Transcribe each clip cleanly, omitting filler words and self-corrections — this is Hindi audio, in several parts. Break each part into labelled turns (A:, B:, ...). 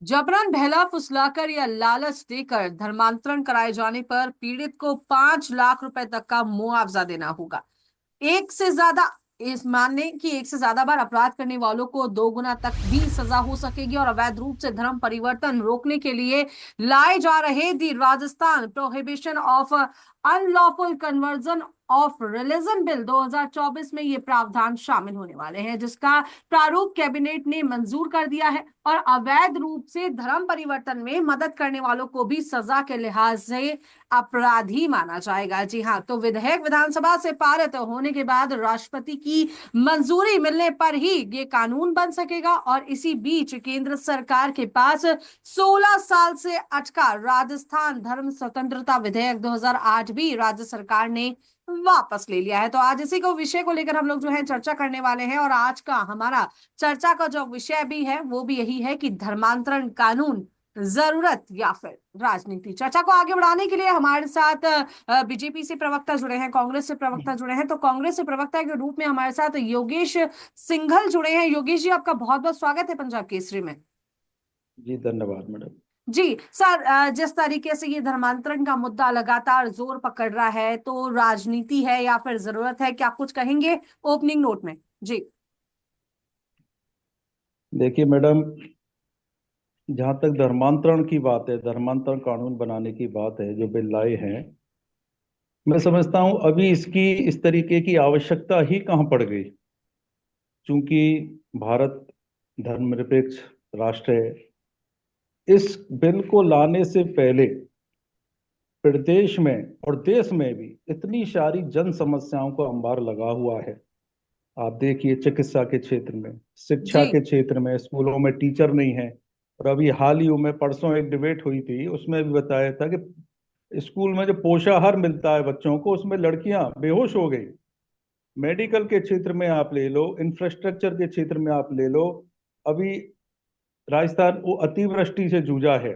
A: जबरन बहला फुसलाकर या लालच देकर धर्मांतरण कराए जाने पर पीड़ित को 5 लाख रुपए तक का मुआवजा देना होगा। एक से ज्यादा इस मानने कि एक से ज्यादा बार अपराध करने वालों को 2 गुना तक भी सजा हो सकेगी। और अवैध रूप से धर्म परिवर्तन रोकने के लिए लाए जा रहे the Rajasthan prohibition of unlawful conversion of religion bill 2024 में ये प्रावधान शामिल होने वाले हैं, जिसका प्रारूप कैबिनेट ने मंजूर कर दिया है। और अवैध रूप से धर्म परिवर्तन में मदद करने वालों को भी सजा के लिहाज से अपराधी माना जाएगा। जी हाँ, तो विधेयक विधानसभा से पारित होने के बाद राष्ट्रपति की मंजूरी मिलने पर ही ये कानून बन सकेगा। और इसी बीच केंद्र सरकार के पास 16 साल से अटका राजस्थान धर्म स्वतंत्रता विधेयक 2008 भी राज्य सरकार ने वापस ले लिया है। तो आज इसी को विषय को लेकर हम लोग जो है चर्चा करने वाले हैं। और आज का हमारा चर्चा का जो विषय भी है वो भी यही है कि धर्मांतरण कानून जरूरत या फिर राजनीति। चर्चा को आगे बढ़ाने के लिए हमारे साथ बीजेपी से प्रवक्ता जुड़े हैं, कांग्रेस से प्रवक्ता जुड़े हैं। तो कांग्रेस से प्रवक्ता के रूप में हमारे साथ योगेश सिंघल जुड़े हैं। योगेश जी, आपका बहुत बहुत स्वागत है पंजाब केसरी में।
B: जी धन्यवाद मैडम।
A: जी सर, जिस तरीके से ये धर्मांतरण का मुद्दा लगातार जोर पकड़ रहा है, तो राजनीति है या फिर जरूरत है, क्या कुछ कहेंगे ओपनिंग नोट में? जी
B: देखिए मैडम, जहाँ तक धर्मांतरण की बात है, धर्मांतरण कानून बनाने की बात है, जो बिल लाए हैं, मैं समझता हूँ अभी इसकी इस तरीके की आवश्यकता ही कहाँ पड़ गई। चूंकि भारत धर्मनिरपेक्ष राष्ट्र है, इस बिल को लाने से पहले प्रदेश में और देश में भी इतनी सारी जन समस्याओं का अंबार लगा हुआ है। आप देखिए, चिकित्सा के क्षेत्र में, शिक्षा
A: जी
B: के क्षेत्र में, स्कूलों में टीचर नहीं है। और अभी हाल ही में परसों एक डिबेट हुई थी, उसमें भी बताया था कि स्कूल में जो पोषाहार मिलता है बच्चों को, उसमें लड़कियां बेहोश हो गई। मेडिकल के क्षेत्र में आप ले लो, इंफ्रास्ट्रक्चर के क्षेत्र में आप ले लो। अभी राजस्थान वो अतिवृष्टि से जूझा है,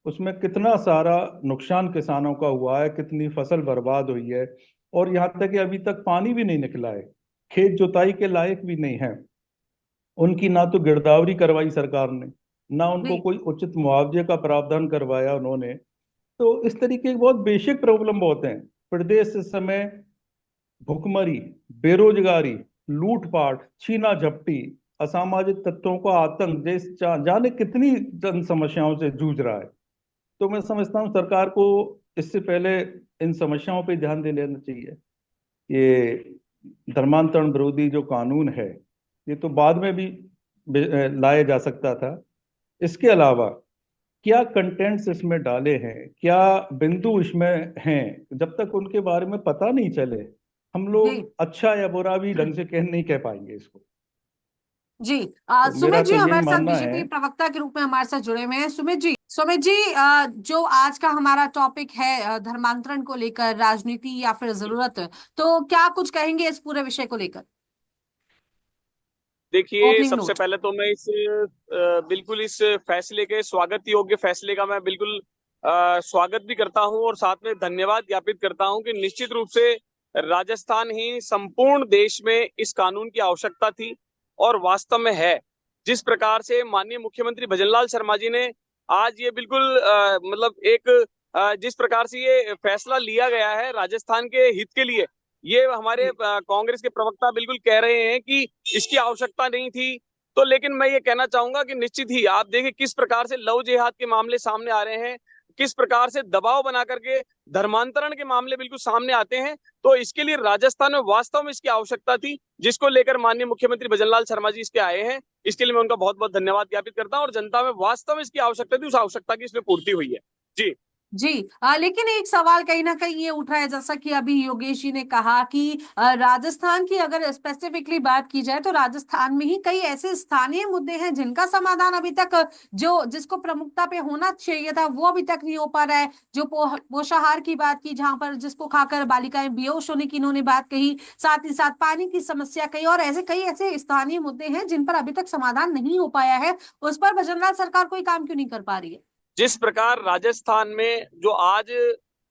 B: उसमें कितना सारा नुकसान किसानों का हुआ है, कितनी फसल बर्बाद हुई है। और यहाँ तक कि अभी तक पानी भी नहीं निकला है, खेत जुताई के लायक भी नहीं है। उनकी ना तो गिरदावरी करवाई सरकार ने, ना उनको
A: जी
B: कोई उचित मुआवजे का प्रावधान करवाया उन्होंने। तो इस तरीके के बहुत बेसिक प्रॉब्लम बहुत हैं प्रदेश इस समय। भुखमरी, बेरोजगारी, लूटपाट, छीना झपटी, असामाजिक तत्वों का आतंक, जाने कितनी जन समस्याओं से जूझ रहा है। तो मैं समझता हूँ सरकार को इससे पहले इन समस्याओं पे ध्यान दे लेना चाहिए। ये धर्मांतरण विरोधी जो कानून है, ये तो बाद में भी लाया जा सकता था। इसके अलावा क्या कंटेंट्स इसमें डाले हैं, क्या बिंदु इसमें हैं, जब तक उनके बारे में पता नहीं चले, हम
A: जी
B: लोग अच्छा या बुरा भी ढंग से कह नहीं कह पाएंगे इसको।
A: जी
B: तो मेरा
A: सुमित जी
B: तो यही
A: हमारे साथ
B: मानना है।
A: बीजेपी प्रवक्ता के रूप में हमारे साथ जुड़े हुए हैं। सुमित जी, जो आज का हमारा टॉपिक है धर्मांतरण को लेकर, राजनीति या फिर जरूरत, तो क्या कुछ कहेंगे इस पूरे विषय को लेकर?
C: देखिए,
A: ओपनिंग
C: सबसे
A: नोट।
C: पहले तो मैं बिल्कुल इस फैसले के, स्वागत योग्य फैसले का मैं बिल्कुल स्वागत भी करता हूं और साथ में धन्यवाद ज्ञापित करता हूं कि निश्चित रूप से राजस्थान ही संपूर्ण देश में इस कानून की आवश्यकता थी और वास्तव में है। जिस प्रकार से माननीय मुख्यमंत्री भजनलाल शर्मा जी ने आज ये बिल्कुल मतलब एक जिस प्रकार से ये फैसला लिया गया है राजस्थान के हित के लिए, ये हमारे
A: जी
C: कांग्रेस के प्रवक्ता बिल्कुल कह रहे हैं कि इसकी आवश्यकता नहीं थी। तो लेकिन मैं ये कहना चाहूंगा कि निश्चित ही आप देखिए किस प्रकार से लव जिहाद के मामले सामने आ रहे हैं, किस प्रकार से दबाव बना करके धर्मांतरण के मामले बिल्कुल सामने आते हैं। तो इसके लिए राजस्थान में वास्तव में इसकी आवश्यकता थी, जिसको लेकर माननीय मुख्यमंत्री भजनलाल शर्मा जी इसके आए हैं। इसके लिए मैं उनका बहुत बहुत धन्यवाद ज्ञापित करता हूँ और जनता में वास्तव में इसकी आवश्यकता थी, उस आवश्यकता की इसमें पूर्ति हुई है। जी
A: जी लेकिन एक सवाल कहीं ना कहीं ये उठ रहा है, जैसा कि अभी योगेश जी ने कहा कि राजस्थान की अगर स्पेसिफिकली बात की जाए तो राजस्थान में ही कई ऐसे स्थानीय मुद्दे हैं जिनका समाधान अभी तक जो जिसको प्रमुखता पे होना चाहिए था वो अभी तक नहीं हो पा रहा है। जो पोषाहार की बात की, जहां पर जिसको खाकर बालिकाएं बेहोश होने की इन्होंने बात कही, साथ ही साथ पानी की समस्या कही, और ऐसे कई ऐसे स्थानीय मुद्दे हैं जिन पर अभी तक समाधान नहीं हो पाया है। उस पर भजनलाल सरकार कोई काम क्यों नहीं कर पा रही है?
C: जिस प्रकार राजस्थान में जो आज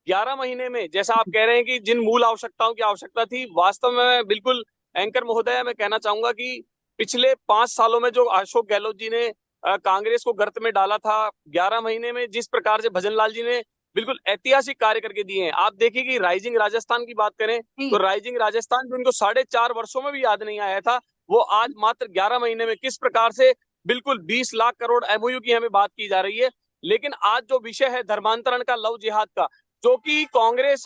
C: 11 महीने में, जैसा आप कह रहे हैं कि जिन मूल आवश्यकताओं की आवश्यकता थी, वास्तव में बिल्कुल एंकर महोदय मैं कहना चाहूंगा कि पिछले 5 सालों में जो अशोक गहलोत जी ने कांग्रेस को गर्त में डाला था। 11 महीने में जिस प्रकार से भजन लाल जी ने बिल्कुल ऐतिहासिक कार्य करके दिए हैं। आप देखिए कि राइजिंग राजस्थान की बात करें तो राइजिंग राजस्थान जो उनको 4.5 वर्षों में भी याद नहीं आया था, वो आज मात्र 11 महीने में किस प्रकार से बिल्कुल 20 लाख करोड़ एमओयू की हमें बात की जा रही है। लेकिन आज जो विषय है धर्मांतरण का, लव जिहाद का, जो कि कांग्रेस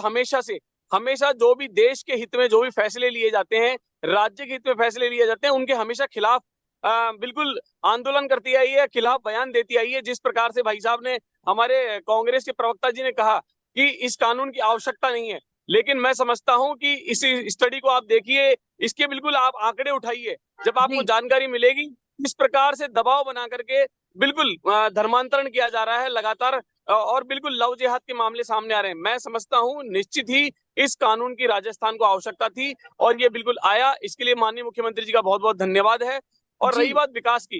C: हमेशा जो भी देश के हित में जो भी फैसले लिए जाते हैं, राज्य के हित में फैसले लिए जाते हैं, उनके हमेशा खिलाफ बिल्कुल आंदोलन करती आई है, खिलाफ बयान देती आई है। जिस प्रकार से भाई साहब ने, हमारे कांग्रेस के प्रवक्ता जी ने कहा कि इस कानून की आवश्यकता नहीं है, लेकिन मैं समझता हूं कि इस स्टडी को आप देखिए, इसके बिल्कुल आप आंकड़े उठाइए, जब आपको जानकारी मिलेगी इस प्रकार से दबाव बना करके बिल्कुल धर्मांतरण किया जा रहा है लगातार, और बिल्कुल लव जिहाद के मामले सामने आ रहे हैं। मैं समझता हूं निश्चित ही इस कानून की राजस्थान को आवश्यकता थी और ये बिल्कुल आया। इसके लिए माननीय मुख्यमंत्री जी का बहुत बहुत धन्यवाद है। और रही बात विकास की,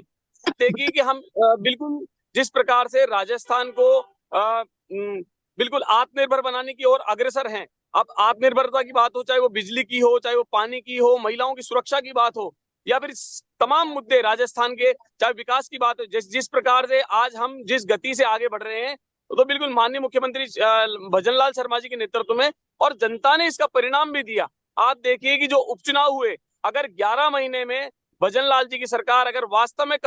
C: देखिए कि हम बिल्कुल जिस प्रकार से राजस्थान को बिल्कुल आत्मनिर्भर बनाने की ओर अग्रसर हैं। अब आत्मनिर्भरता की बात हो, चाहे वो बिजली की हो, चाहे वो पानी की हो, महिलाओं की सुरक्षा की बात हो, या फिर तमाम मुद्दे राजस्थान के, चाहे विकास की बात हो, जिस प्रकार से आज हम जिस गति से आगे बढ़ रहे हैं, तो बिल्कुल माननीय मुख्यमंत्री भजन लाल शर्मा जी के नेतृत्व में, और जनता ने इसका परिणाम भी दिया। आप देखिए कि जो उपचुनाव हुए, अगर 11 महीने में भजन लाल जी की सरकार अगर वास्तव में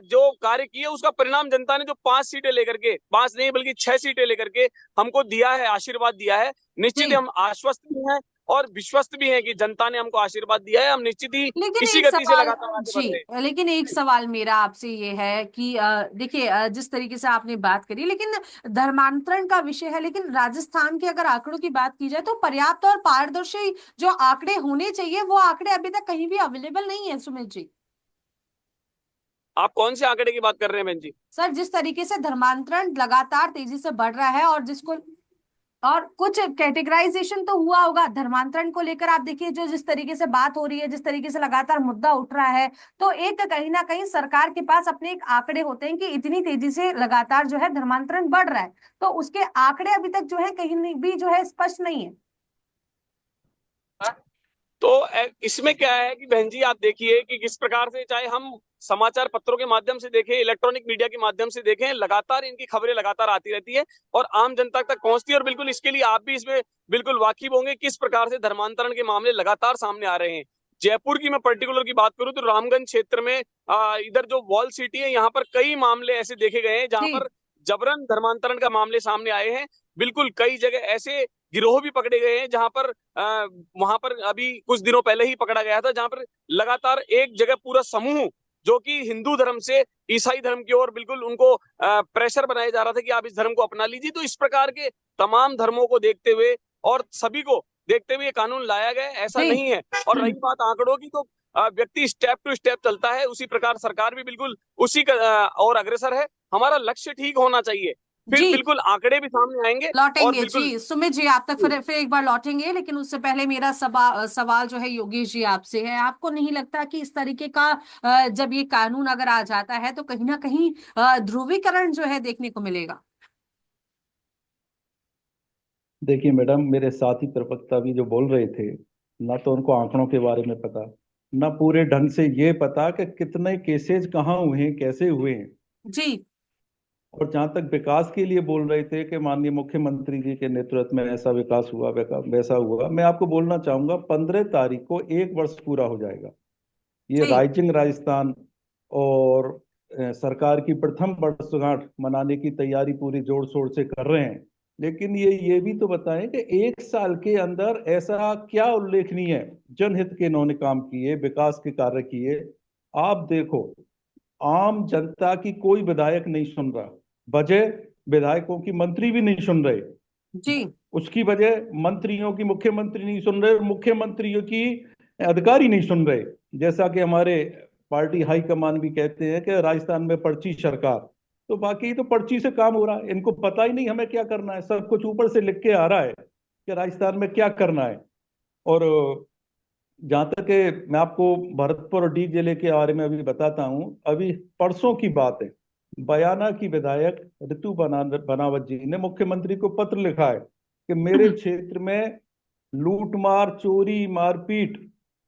C: जो कार्य किए, उसका परिणाम जनता ने जो 5 सीटें लेकर के, 5 नहीं बल्कि 6 सीटें लेकर के हमको दिया है, आशीर्वाद दिया है, निश्चित ही हम आश्वस्त भी हैं और विश्वस्त भी हैं कि जनता ने हमको आशीर्वाद दिया है। हम निश्चित ही
A: लेकिन
C: इसी
A: एक
C: गति से
A: सवाल
C: लगातार आगे बढ़ रहे हैं।
A: लेकिन एक सवाल मेरा आपसे ये है कि देखिए, जिस तरीके से आपने बात करी, लेकिन धर्मांतरण का विषय है, लेकिन राजस्थान के अगर आंकड़ों की बात की जाए तो पर्याप्त और पारदर्शी जो आंकड़े होने चाहिए, वो आंकड़े अभी तक कहीं भी अवेलेबल नहीं है, सुमित जी।
C: आप कौन से आंकड़े की बात कर रहे हैं बहन जी?
A: सर, जिस तरीके से धर्मांतरण लगातार तेजी से बढ़ रहा है, और कुछ कैटेगराइजेशन तो हुआ होगा धर्मांतरण को लेकर। आप देखिए, जो जिस तरीके से बात हो रही है, जिस तरीके से लगातार मुद्दा उठ रहा है, तो एक कहीं ना कहीं सरकार के पास अपने एक आंकड़े होते हैं कि इतनी तेजी से लगातार जो है धर्मांतरण बढ़ रहा है, तो उसके आंकड़े अभी तक जो है कहीं भी जो है स्पष्ट नहीं है।
C: तो इसमें क्या है कि बहन जी, आप देखिए कि किस प्रकार से, चाहे हम समाचार पत्रों के माध्यम से देखें, इलेक्ट्रॉनिक मीडिया के माध्यम से देखें, लगातार इनकी खबरें लगातार आती रहती है और आम जनता तक पहुंचती है। और बिल्कुल इसके लिए आप भी इसमें बिल्कुल वाकिफ होंगे किस प्रकार से धर्मांतरण के मामले लगातार सामने आ रहे हैं। जयपुर की मैं पर्टिकुलर की बात करूं तो रामगंज क्षेत्र में इधर जो वॉल सिटी है, यहाँ पर कई मामले ऐसे देखे गए हैं जहां पर जबरन धर्मांतरण का मामले सामने आए हैं। बिल्कुल कई जगह ऐसे गिरोह भी पकड़े गए हैं जहां पर वहां पर अभी कुछ दिनों पहले ही पकड़ा गया था, जहां पर लगातार एक जगह पूरा समूह जो कि हिंदू धर्म से ईसाई धर्म की ओर बिल्कुल उनको प्रेशर बनाया जा रहा था कि आप इस धर्म को अपना लीजिए। तो इस प्रकार के तमाम धर्मों को देखते हुए और सभी को देखते हुए ये कानून लाया गया, ऐसा नहीं है। और रही बात आंकड़ों की, तो व्यक्ति स्टेप टू स्टेप चलता है, उसी प्रकार सरकार भी बिल्कुल उसी और अग्रसर है। हमारा लक्ष्य ठीक होना चाहिए, फिर बिल्कुल आंकड़े भी सामने आएंगे और
A: लौटेंगे
C: बिल्कुल।
A: जी। सुमित जी, आप तक फिर एक बार लौटेंगे, लेकिन उससे पहले मेरा सवाल जो है योगेश जी आपसे है। आपको नहीं लगता कि इस तरीके का जब ये कानून अगर आ जाता है तो कहीं ना कहीं ध्रुवीकरण जो है देखने को मिलेगा?
B: देखिए मैडम, मेरे साथी प्रवक्ता भी जो बोल रहे थे, ना तो उनको आंकड़ों के बारे में पता, ना पूरे ढंग से ये पता कि कितने केसेज कहाँ हुए हैं, कैसे हुए हैं
A: जी।
B: और जहां तक विकास के लिए बोल रहे थे कि माननीय मुख्यमंत्री जी के नेतृत्व में ऐसा विकास हुआ, वैसा हुआ, मैं आपको बोलना चाहूंगा 15 तारीख को 1 वर्ष पूरा हो जाएगा। ये राइजिंग राजस्थान और सरकार की प्रथम वर्षगांठ मनाने की तैयारी पूरी जोर शोर से कर रहे हैं। लेकिन ये भी तो बताएं कि 1 साल के अंदर ऐसा क्या उल्लेखनीय जनहित के इन्होंने काम किए, विकास के कार्य किए। आप देखो, आम जनता की कोई विधायक नहीं सुन रहा, बजाय विधायकों की मंत्री भी नहीं सुन रहे
A: जी।
B: उसकी वजह मंत्रियों की मुख्यमंत्री नहीं सुन रहे, मुख्यमंत्रियों की अधिकारी नहीं सुन रहे। जैसा कि हमारे पार्टी हाईकमान भी कहते हैं कि राजस्थान में पर्ची सरकार, तो बाकी तो पर्ची से काम हो रहा है, इनको पता ही नहीं हमें क्या करना है। सब कुछ ऊपर से लिख के आ रहा है कि राजस्थान में क्या करना है। और जहां तक है, मैं आपको भरतपुर और डी जिले के बारे में अभी बताता हूं। अभी परसों की बात है, बयाना की विधायक ऋतु बनावत जी ने मुख्यमंत्री को पत्र लिखा है कि मेरे क्षेत्र में लूटमार, चोरी, मारपीट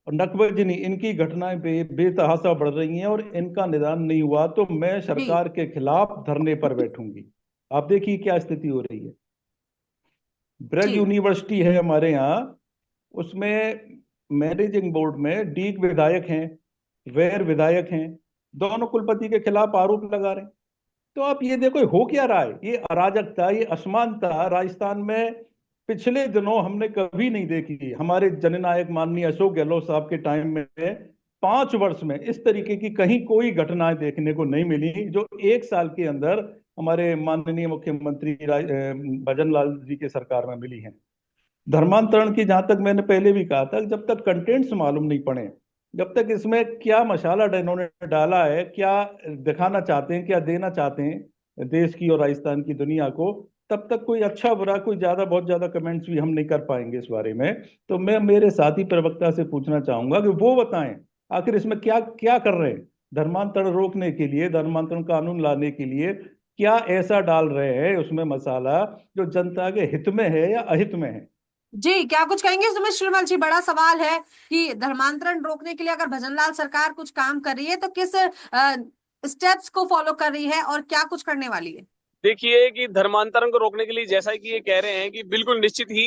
B: और नकबजनी इनकी घटनाएं बेतहाशा बढ़ रही हैं और इनका निदान नहीं हुआ तो मैं
A: जी
B: सरकार के खिलाफ धरने पर बैठूंगी। आप देखिए क्या स्थिति हो रही है। ब्रज
A: जी
B: यूनिवर्सिटी है हमारे यहाँ, उसमें मैनेजिंग बोर्ड में डीग विधायक हैं, वैर विधायक हैं, दोनों कुलपति के खिलाफ आरोप लगा रहे हैं। तो आप ये देखो हो क्या रहा है, ये अराजकता, ये असमानता राजस्थान में पिछले दिनों हमने कभी नहीं देखी। हमारे जननायक माननीय अशोक गहलोत साहब के टाइम में 5 वर्ष में इस तरीके की कहीं कोई घटनाएं देखने को नहीं मिली जो 1 साल के अंदर हमारे माननीय मुख्यमंत्री भजन लाल जी के सरकार में मिली हैं। धर्मांतरण की जहां तक मैंने पहले भी कहा था, जब तक कंटेंट्स मालूम नहीं पड़े, जब तक इसमें क्या मसाला इन्होंने डाला है, क्या दिखाना चाहते हैं, क्या देना चाहते हैं देश की और राजस्थान की दुनिया को, तब तक कोई अच्छा बुरा कोई ज्यादा बहुत ज्यादा कमेंट्स भी हम नहीं कर पाएंगे इस बारे में। तो मैं मेरे साथी प्रवक्ता से पूछना चाहूंगा कि वो बताएं आखिर इसमें क्या क्या कर रहे हैं, धर्मांतरण रोकने के लिए, धर्मांतरण कानून लाने के लिए क्या ऐसा डाल रहे हैं उसमें मसाला जो जनता के हित में है या अहित में है।
A: जी, क्या कुछ कहेंगे सुमित श्रीमल जी? बड़ा सवाल है कि धर्मांतरण रोकने के लिए अगर भजनलाल सरकार कुछ काम कर रही है तो किस स्टेप्स को फॉलो कर रही है और क्या कुछ करने वाली है?
C: देखिए कि धर्मांतरण को रोकने के लिए जैसा कि ये कह रहे हैं कि बिल्कुल निश्चित ही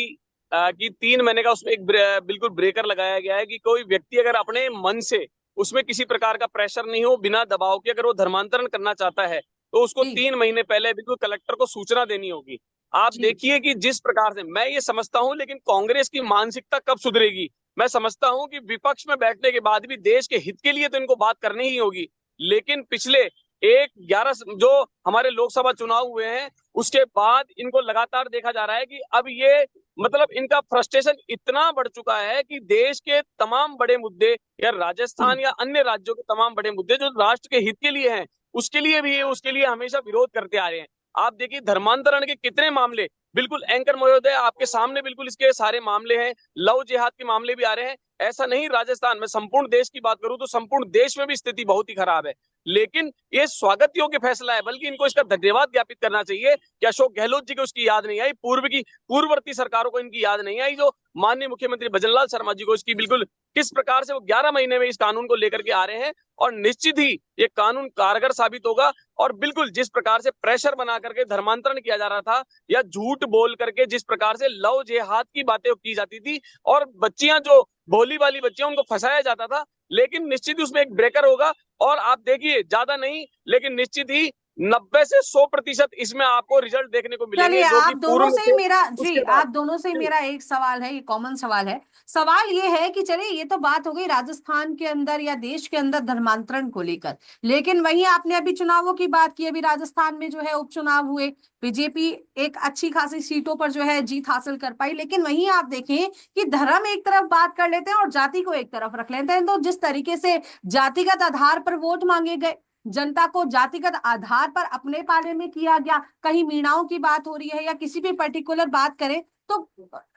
C: कि 3 महीने का उसमें एक बिल्कुल ब्रेकर लगाया गया है कि कोई व्यक्ति अगर अपने मन से उसमें किसी प्रकार का प्रेशर नहीं हो, बिना दबाव के अगर वो धर्मांतरण करना चाहता है तो उसको
A: जी
C: 3 महीने पहले बिल्कुल कलेक्टर को सूचना देनी होगी। आप
A: जी
C: देखिए कि जिस प्रकार से मैं ये समझता हूं, लेकिन कांग्रेस की मानसिकता कब सुधरेगी? मैं समझता हूं कि विपक्ष में बैठने के बाद भी देश के हित के लिए तो इनको बात करनी ही होगी। लेकिन पिछले 11 जो हमारे लोकसभा चुनाव हुए हैं उसके बाद इनको लगातार देखा जा रहा है कि अब ये मतलब इनका फ्रस्ट्रेशन इतना बढ़ चुका है कि देश के तमाम बड़े मुद्दे या राजस्थान या अन्य राज्यों के तमाम बड़े मुद्दे जो राष्ट्र के हित के लिए हैं उसके लिए भी उसके लिए हमेशा विरोध करते आ रहे हैं। आप देखिए धर्मांतरण के कितने मामले, बिल्कुल एंकर महोदय आपके सामने बिल्कुल इसके सारे मामले हैं, लव जिहाद के मामले भी आ रहे हैं। ऐसा नहीं राजस्थान में, संपूर्ण देश की बात करूं तो संपूर्ण देश में भी स्थिति बहुत ही खराब है। लेकिन ये स्वागत योग्य फैसला है, बल्कि इनको इसका धन्यवाद ज्ञापित करना चाहिए कि अशोक गहलोत जी को उसकी याद नहीं आई, पूर्ववर्ती सरकारों को इनकी याद नहीं आई, जो माननीय मुख्यमंत्री भजनलाल शर्मा जी को इसकी बिल्कुल किस प्रकार से वो 11 महीने में इस कानून को लेकर के आ रहे हैं। और निश्चित ही ये कानून कारगर साबित होगा। और बिल्कुल जिस प्रकार से प्रेशर बना करके धर्मांतरण किया जा रहा था या झूठ बोल करके जिस प्रकार से लव जिहाद की बातें की जाती थी और बच्चियां जो भोली वाली बच्चियां उनको फंसाया जाता था, लेकिन निश्चित ही उसमें एक ब्रेकर होगा। और आप देखिए ज्यादा नहीं लेकिन निश्चित ही 90 से 100% इसमें आपको रिजल्ट देखने को मिलेंगे,
A: चलिए,
C: जो कि
A: आप दोनों
C: पूर्व में
A: से ही
C: थे
A: मेरा जी
C: उसके
A: आप
C: बाद।
A: दोनों से ही
C: जी
A: मेरा एक सवाल है, ये कॉमन सवाल है। सवाल ये है कि चलिए ये तो बात हो गई राजस्थान के अंदर या देश के अंदर धर्मांतरण को लेकर, लेकिन वहीं आपने अभी चुनावों की बात की, अभी राजस्थान में जो है उपचुनाव हुए, बीजेपी एक अच्छी खासी सीटों पर जो है जीत हासिल कर पाई, लेकिन वहीं आप देखें कि धर्म एक तरफ बात कर लेते हैं और जाति को एक तरफ रख लेते हैं। तो जिस तरीके से जातिगत आधार पर वोट मांगे गए, जनता को जातिगत आधार पर अपने पाले में किया गया, कहीं मीणाओं की बात हो रही है या किसी भी पर्टिकुलर बात करें तो,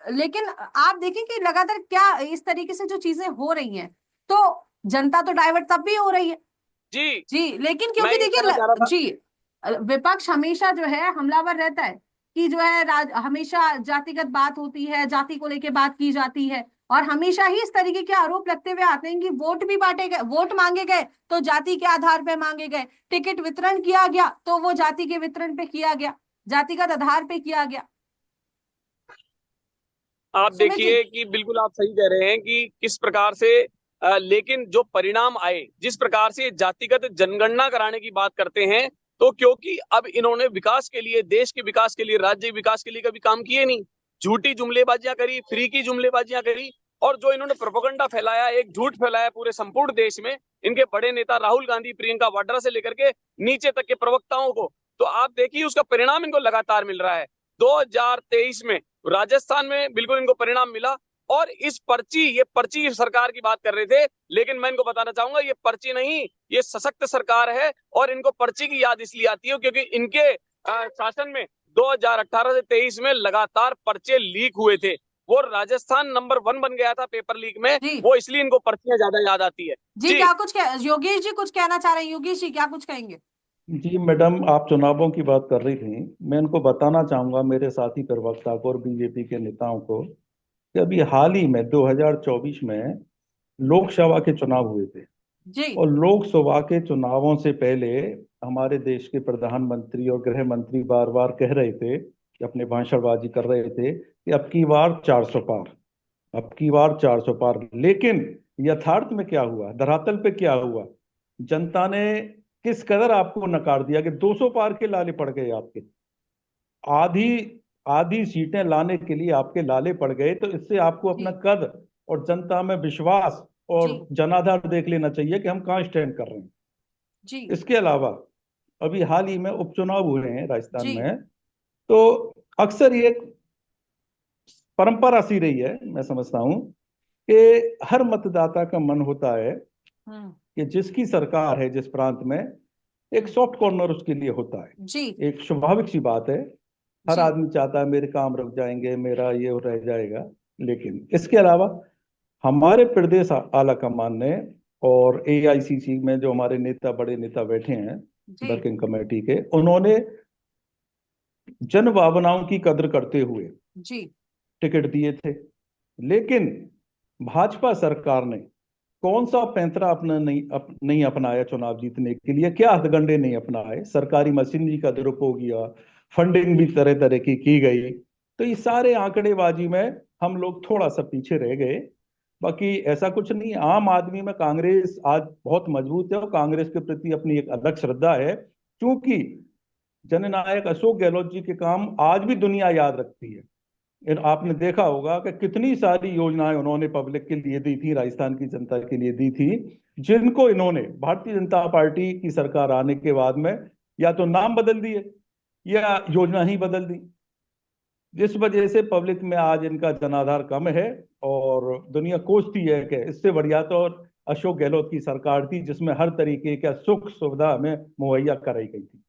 A: लेकिन आप देखें कि लगातार क्या इस तरीके से जो चीजें हो रही हैं तो जनता तो डाइवर्ट तब भी हो रही है।
C: जी
A: जी, लेकिन
C: मैं
A: क्योंकि
C: ये कहना चाह रहा
A: देखिए
C: था।
A: जी, विपक्ष हमेशा जो है हमलावर रहता है कि जो है हमेशा जातिगत बात होती है, जाति को लेके बात की जाती है, और हमेशा ही इस तरीके के आरोप लगते हुए आते हैं कि वोट भी बांटे गए, वोट मांगे गए तो जाति के आधार पे मांगे गए, टिकट वितरण किया गया तो वो जाति के वितरण पे किया गया, जातिगत आधार पे किया गया।
C: आप
A: सुमित जी।
C: देखिए कि बिल्कुल आप सही कह रहे हैं कि किस प्रकार से लेकिन जो परिणाम आए, जिस प्रकार से जातिगत जनगणना कराने की बात करते हैं, तो क्योंकि अब इन्होंने विकास के लिए, देश के विकास के लिए, राज्य विकास के लिए कभी काम किए नहीं, झूठी जुमलेबाजियां करी, फ्री की जुमलेबाजियां करी। और जो इन्होंने प्रोपेगेंडा फैलाया, एक झूठ फैलाया पूरे संपूर्ण देश में, इनके बड़े नेता राहुल गांधी, प्रियंका वाड्रा से लेकर के नीचे तक के प्रवक्ताओं को, तो आप देखिए उसका परिणाम इनको लगातार मिल रहा है। 2023 में राजस्थान में बिल्कुल इनको परिणाम मिला। और इस पर्ची, ये पर्ची सरकार की बात कर रहे थे, लेकिन मैं इनको बताना चाहूंगा ये पर्ची नहीं, ये सशक्त सरकार है। और इनको पर्ची की याद इसलिए आती है क्योंकि इनके शासन में 2018 से 23 में लगातार पर्चे लीक हुए थे। वो राजस्थान नंबर 1 बन गया था पेपर लीक में,
A: जी
C: वो इसलिए इनको पर्चियां ज्यादा याद आती है।
A: जी,
C: जी
A: क्या कुछ योगेश जी कुछ कहना चाह रहे हैं? योगेश जी क्या कुछ कहेंगे?
B: जी मैडम, आप चुनावों की बात कर रही थी, मैं इनको बताना चाहूंगा मेरे साथी प्रवक्ता को और बीजेपी के नेताओं को कि अभी हाल ही में 2024 में लोकसभा के चुनाव हुए थे।
A: जी
B: और लोकसभा के चुनावों से पहले हमारे देश के प्रधानमंत्री और गृह मंत्री बार बार कह रहे थे कि अपने भाषणबाजी कर रहे थे कि अब की बार 400 पार, अब की बार 400 पार। लेकिन यथार्थ में क्या हुआ, धरातल पे क्या हुआ? जनता ने किस कदर आपको नकार दिया कि 200 पार के लाले पड़ गए आपके। आधी आधी सीटें लाने के लिए आपके लाले पड़ गए। तो इससे आपको अपना
A: जी
B: कद और जनता में विश्वास और
A: जी
B: जनाधार देख लेना चाहिए कि हम कहाँ स्टैंड कर रहे हैं।
A: जी
B: इसके अलावा अभी हाल ही में उपचुनाव हुए हैं राजस्थान
A: जी
B: में। तो अक्सर ये एक परंपरा सी रही है, मैं समझता हूं, कि हर मतदाता का मन होता है
A: हम्म
B: कि जिसकी सरकार है जिस प्रांत में, एक
A: हम्म,
B: सॉफ्ट कॉर्नर उसके लिए होता है।
A: जी
B: एक स्वाभाविक सी बात है। हर
A: जी
B: आदमी चाहता है मेरे काम रुक जाएंगे, मेरा ये रह जाएगा। लेकिन इसके अलावा हमारे प्रदेश आला कमान ने और एआईसीसी में जो हमारे नेता, बड़े नेता बैठे हैं
A: जी
B: वर्किंग कमेटी के, उन्होंने जन भावनाओं की कद्र करते हुए
A: जी
B: टिकट दिए थे। लेकिन भाजपा सरकार ने कौन सा पैंतरा अपना नहीं अपनाया चुनाव जीतने के लिए? क्या हथकंडे नहीं अपनाए? सरकारी मशीनरी का दुरुपयोग किया, फंडिंग भी तरह तरह की गई। तो इस सारे आंकड़ेबाजी में हम लोग थोड़ा सा पीछे रह गए। बाकी ऐसा कुछ नहीं। आम आदमी में कांग्रेस आज बहुत मजबूत है और कांग्रेस के प्रति अपनी एक अलग श्रद्धा है, क्योंकि जननायक अशोक गहलोत जी के काम आज भी दुनिया याद रखती है। आपने देखा होगा कि कितनी सारी योजनाएं उन्होंने पब्लिक के लिए दी थी, राजस्थान की जनता के लिए दी थी, जिनको इन्होंने भारतीय जनता पार्टी की सरकार आने के बाद में या तो नाम बदल दिए या योजना ही बदल दी, जिस वजह से पब्लिक में आज इनका जनाधार कम है। और दुनिया कोसती है कि इससे बढ़िया तो अशोक गहलोत की सरकार थी, जिसमें हर तरीके का सुख सुविधा हमें मुहैया कराई गई थी।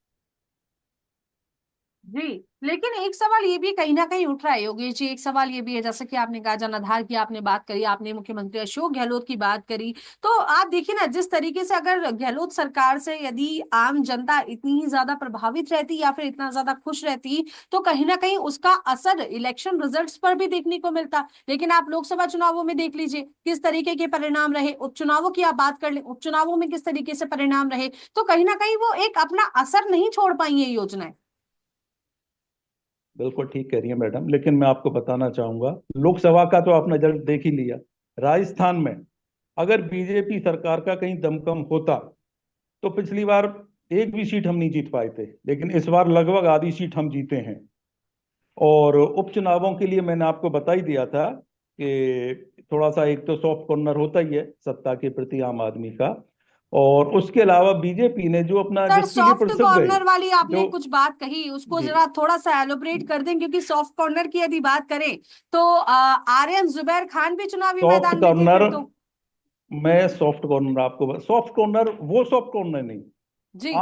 A: जी। लेकिन एक सवाल ये भी कहीं ना कहीं उठ रहा है योगेश जी, एक सवाल ये भी है, जैसे कि आपने कहा जनाधार की आपने बात करी, आपने मुख्यमंत्री अशोक गहलोत की बात करी। तो आप देखिए ना, जिस तरीके से अगर गहलोत सरकार से यदि आम जनता इतनी ही ज्यादा प्रभावित रहती या फिर इतना ज्यादा खुश रहती, तो कहीं ना कहीं उसका असर इलेक्शन रिजल्ट्स पर भी देखने को मिलता। लेकिन आप लोकसभा चुनावों में देख लीजिए किस तरीके के परिणाम रहे, उपचुनावों की आप बात कर ले, उपचुनावों में किस तरीके से परिणाम रहे। तो कहीं ना कहीं वो एक अपना असर नहीं छोड़ पाई ये योजनाएं।
B: बिल्कुल ठीक कह रही है मैडम, लेकिन मैं आपको बताना चाहूंगा, लोकसभा का तो आपने जल्द देख ही लिया। राजस्थान में अगर बीजेपी सरकार का कहीं दमकम होता तो पिछली बार एक भी सीट हम नहीं जीत पाए थे, लेकिन इस बार लगभग आधी सीट हम जीते हैं। और उपचुनावों के लिए मैंने आपको बता ही दिया था कि थोड़ा सा एक तो सॉफ्ट कॉर्नर होता ही है सत्ता के प्रति आम आदमी का। और उसके अलावा बीजेपी ने जो अपना,
A: सर
B: जिसके लिए
A: सॉफ्ट
B: प्रसिद्ध है,
A: कॉर्नर वाली आपने
B: जो,
A: कुछ बात कही, उसको
B: जी,
A: जरा थोड़ा सा एलोबरेट कर दें, क्योंकि सॉफ्ट कॉर्नर की यदि बात करें तो आर्यन जुबैर खान भी चुनावी
B: सॉफ्ट
A: मैदान में थे फिर
B: कॉर्नर,
A: तो।
B: मैं सॉफ्ट कॉर्नर आपको, सॉफ्ट कॉर्नर वो सॉफ्ट कॉर्नर नहीं,
A: जी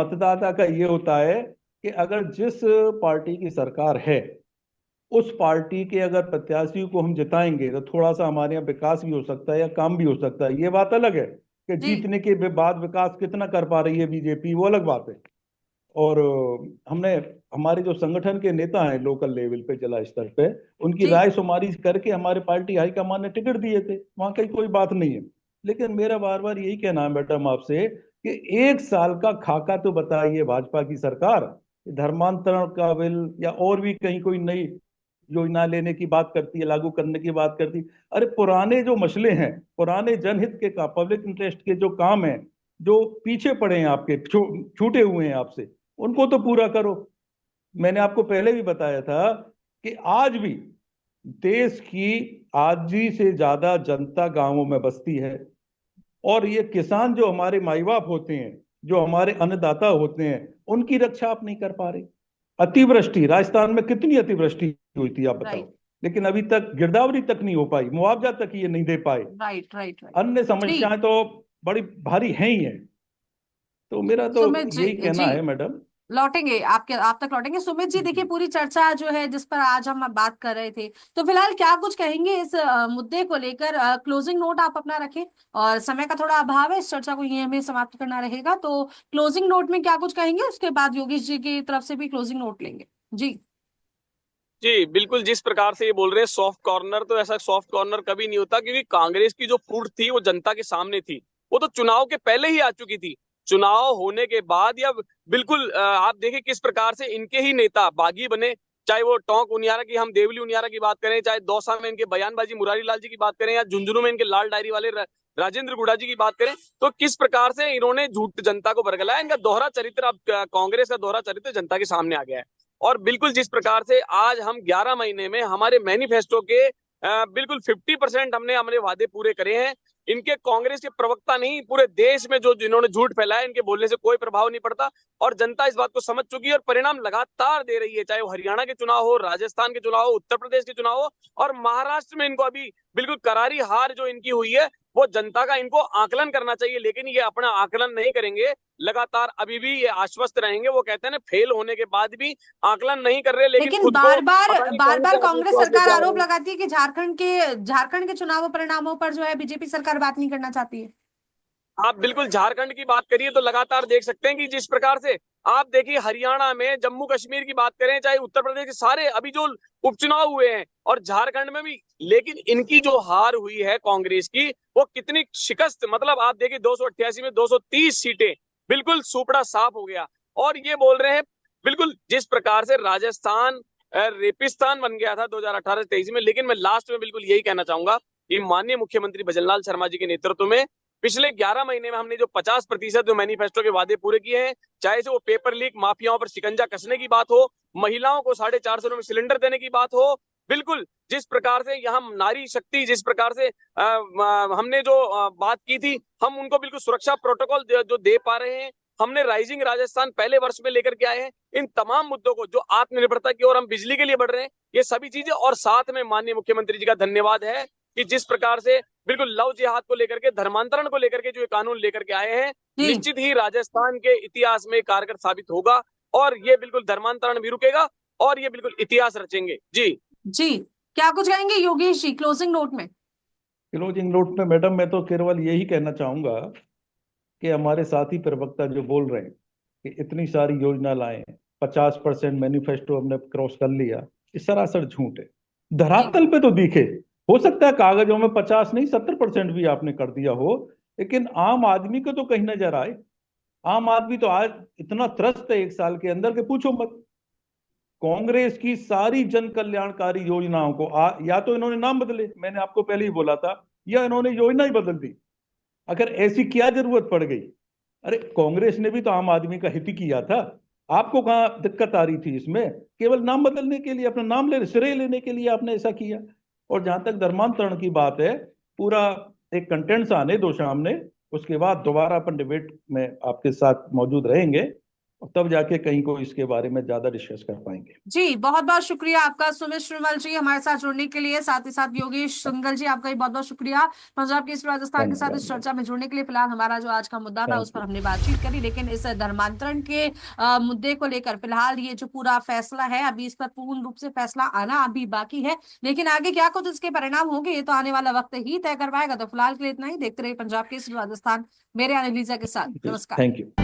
B: मतदाता का ये होता है कि अगर जिस पार्टी की सरकार है, उस पार्टी के अगर प्रत्याशी को हम जिताएंगे तो थोड़ा सा हमारे यहाँ विकास भी हो सकता है या काम भी हो सकता है। ये बात अलग है कि
A: जी
B: जीतने के बाद विकास कितना कर पा रही है बीजेपी, वो अलग बात है। और हमने, हमारे जो संगठन के नेता हैं लोकल लेवल पे, जिला स्तर पे, उनकी
A: जी
B: राय शुमारी करके हमारे पार्टी हाईकमान ने टिकट दिए थे। वहां की कोई बात नहीं है। लेकिन मेरा बार बार यही कहना है मैडम आपसे कि एक साल का खाका तो बताइए भाजपा की सरकार, धर्मांतरण का बिल या और भी कहीं कोई नई योजना लेने की बात करती है, लागू करने की बात करती है। अरे पुराने जो मसले हैं, पुराने जनहित के काम, पब्लिक इंटरेस्ट के जो काम हैं, जो पीछे पड़े हैं आपके, छूटे हुए हैं आपसे, उनको तो पूरा करो। मैंने आपको पहले भी बताया था कि आज भी देश की आधी से ज्यादा जनता गांवों में बसती है। और ये किसान जो हमारे माई बाप होते हैं, जो हमारे अन्नदाता होते हैं, उनकी रक्षा आप नहीं कर पा रहे। अतिवृष्टि, राजस्थान में कितनी अतिवृष्टि हुई थी आप बताओ,
A: राइट
B: लेकिन अभी तक गिरदावरी तक नहीं हो पाई, मुआवजा तक ये नहीं दे पाए।
A: Right right right.
B: अन्य
A: जी
B: समस्याएं तो बड़ी भारी हैं ही हैं। तो मेरा तो
A: सुमित
B: यही
A: जी
B: कहना
A: जी,
B: है मैडम।
A: लौटेंगे आपके, आप तक लौटेंगे सुमित जी। देखिए
B: जी,
A: पूरी चर्चा जो है जिस पर आज हम बात कर रहे थे, तो फिलहाल क्या कुछ कहेंगे इस मुद्दे को लेकर? क्लोजिंग नोट आप अपना रखें, और समय का थोड़ा अभाव है, इस चर्चा को ये हमें समाप्त करना रहेगा। तो क्लोजिंग नोट में क्या कुछ कहेंगे, उसके बाद योगेश जी की तरफ से भी क्लोजिंग नोट लेंगे। जी
C: जी बिल्कुल, जिस प्रकार से ये बोल रहे हैं सॉफ्ट कॉर्नर, तो ऐसा सॉफ्ट कॉर्नर कभी नहीं होता, क्योंकि कांग्रेस की जो फूट थी वो जनता के सामने थी। वो तो चुनाव के पहले ही आ चुकी थी। चुनाव होने के बाद या बिल्कुल आप देखिए किस प्रकार से इनके ही नेता बागी बने, चाहे वो टोंक उनियारा की, हम देवली उनियारा की बात करें, चाहे दौसा में इनके बयानबाजी मुरारी लाल जी की बात करें, या झुंझुनू में इनके लाल डायरी वाले राजेंद्र गुड़ा जी की बात करें, तो किस प्रकार से इन्होंने झूठ जनता को बरगलाया। इनका दोहरा चरित्र, अब कांग्रेस का दोहरा चरित्र जनता के सामने आ गया है। और बिल्कुल जिस प्रकार से आज हम 11 महीने में हमारे मैनिफेस्टो के बिल्कुल 50% हमने हमारे वादे पूरे करे हैं। इनके कांग्रेस के प्रवक्ता नहीं, पूरे देश में जो जिन्होंने झूठ फैलाया, इनके बोलने से कोई प्रभाव नहीं पड़ता। और जनता इस बात को समझ चुकी है और परिणाम लगातार दे रही है, चाहे वो हरियाणा के चुनाव हो, राजस्थान के चुनाव हो, उत्तर प्रदेश के चुनाव हो, और महाराष्ट्र में इनको अभी बिल्कुल करारी हार जो इनकी हुई है, वो जनता का इनको आकलन करना चाहिए। लेकिन ये अपना आकलन नहीं करेंगे, लगातार अभी भी ये आश्वस्त रहेंगे। वो कहते हैं ना, फेल होने के बाद भी आकलन नहीं कर रहे, लेकिन
A: लेकिन
C: खुद को पता नहीं
A: बार
C: कौन
A: बार
C: सा
A: कांग्रेस
C: आत्मविश्वास
A: सरकार
C: लेके आ रहे
A: आरोप
C: हैं।
A: लगाती है कि झारखंड के चुनाव परिणामों पर जो है बीजेपी सरकार बात नहीं करना चाहती है।
C: आप बिल्कुल झारखंड की बात करिए तो लगातार देख सकते हैं कि जिस प्रकार से आप देखिए, हरियाणा में, जम्मू कश्मीर की बात करें, चाहे उत्तर प्रदेश के सारे अभी जो उपचुनाव हुए हैं, और झारखंड में भी, लेकिन इनकी जो हार हुई है कांग्रेस की, वो कितनी शिकस्त, मतलब आप देखिए 288 में 230 सीटें, बिल्कुल सुपड़ा साफ हो गया। और ये बोल रहे हैं बिल्कुल जिस प्रकार से राजस्थान रेपिस्तान बन गया था 2018-23 में। लेकिन मैं लास्ट में बिल्कुल यही कहना चाहूंगा कि माननीय मुख्यमंत्री भजनलाल शर्मा जी के नेतृत्व में पिछले 11 महीने में हमने जो 50% जो मैनिफेस्टो के वादे पूरे किए हैं, चाहे से वो पेपर लीक माफियाओं पर शिकंजा कसने की बात हो, महिलाओं को 450 में सिलेंडर देने की बात हो, बिल्कुल जिस प्रकार से यहाँ नारी शक्ति, जिस प्रकार से हमने जो बात की थी, हम उनको बिल्कुल सुरक्षा प्रोटोकॉल जो दे पा रहे हैं, हमने राइजिंग राजस्थान पहले वर्ष में लेकर के आए हैं। इन तमाम मुद्दों को, जो आत्मनिर्भरता की ओर हम बिजली के लिए बढ़ रहे हैं, ये सभी चीजें, और साथ में माननीय मुख्यमंत्री जी का धन्यवाद है कि जिस प्रकार से बिल्कुल लव जिहाद को लेकर के, धर्मांतरण को लेकर के जो ये कानून लेकर के आए हैं,
A: जी
C: निश्चित ही राजस्थान के इतिहास में कारगर साबित होगा। और ये बिल्कुल धर्मांतरण भी रुकेगा, और ये बिल्कुल इतिहास रचेंगे। जी
A: जी, क्या कुछ कहेंगे योगेश जी क्लोजिंग नोट में?
B: क्लोजिंग नोट में मैडम, मैं तो केवल यही कहना चाहूंगा कि हमारे साथी प्रवक्ता जो बोल रहे हैं कि इतनी सारी योजना लाए, 50% मैनिफेस्टो हमने क्रॉस कर लिया, ये सरासर झूठ है।
A: जी
B: धरातल पे तो दिखे, हो सकता है कागजों में 50 नहीं 70% भी आपने कर दिया हो, लेकिन आम आदमी को तो कहीं नजर आए। आम आदमी तो आज इतना त्रस्त है 1 साल के अंदर के पूछो मत। कांग्रेस की सारी जन कल्याणकारी योजनाओं को या तो इन्होंने नाम बदले, मैंने आपको पहले ही बोला था, या इन्होंने योजना ही बदल दी। अगर ऐसी क्या जरूरत पड़ गई? अरे कांग्रेस ने भी तो आम आदमी का हित ही किया था। आपको कहाँ दिक्कत आ रही थी इसमें? केवल नाम बदलने के लिए, अपना नाम ले श्रेय लेने के लिए आपने ऐसा किया। और जहां तक धर्मांतरण की बात है, पूरा एक कंटेंट्स आने दो सामने, उसके बाद दोबारा अपन डिबेट में आपके साथ मौजूद रहेंगे, और तब जाके कहीं को इसके बारे में ज्यादा डिस्कस कर पाएंगे।
A: जी, बहुत बहुत शुक्रिया आपका सुमित श्रीमल जी हमारे साथ जुड़ने के लिए, साथ ही साथ योगेश सिंघल जी आपका भी बहुत बहुत शुक्रिया पंजाब केसरी राजस्थान के साथ इस
B: धन्यवाद।
A: चर्चा में जुड़ने के लिए। फिलहाल हमारा जो आज का मुद्दा था उस
B: थैंक
A: पर
B: यू।
A: हमने बातचीत करी, लेकिन इस धर्मांतरण के मुद्दे को लेकर फिलहाल ये जो पूरा फैसला है, अभी इस पर पूर्ण रूप से फैसला आना अभी बाकी है, लेकिन आगे क्या कुछ इसके परिणाम होंगे ये तो आने वाला वक्त ही तय कर पाएगा। तो फिलहाल के लिए इतना ही। देखते रहिए पंजाब केसरी राजस्थान, मेरे यानी लीजा के साथ। नमस्कार।
B: Thank you.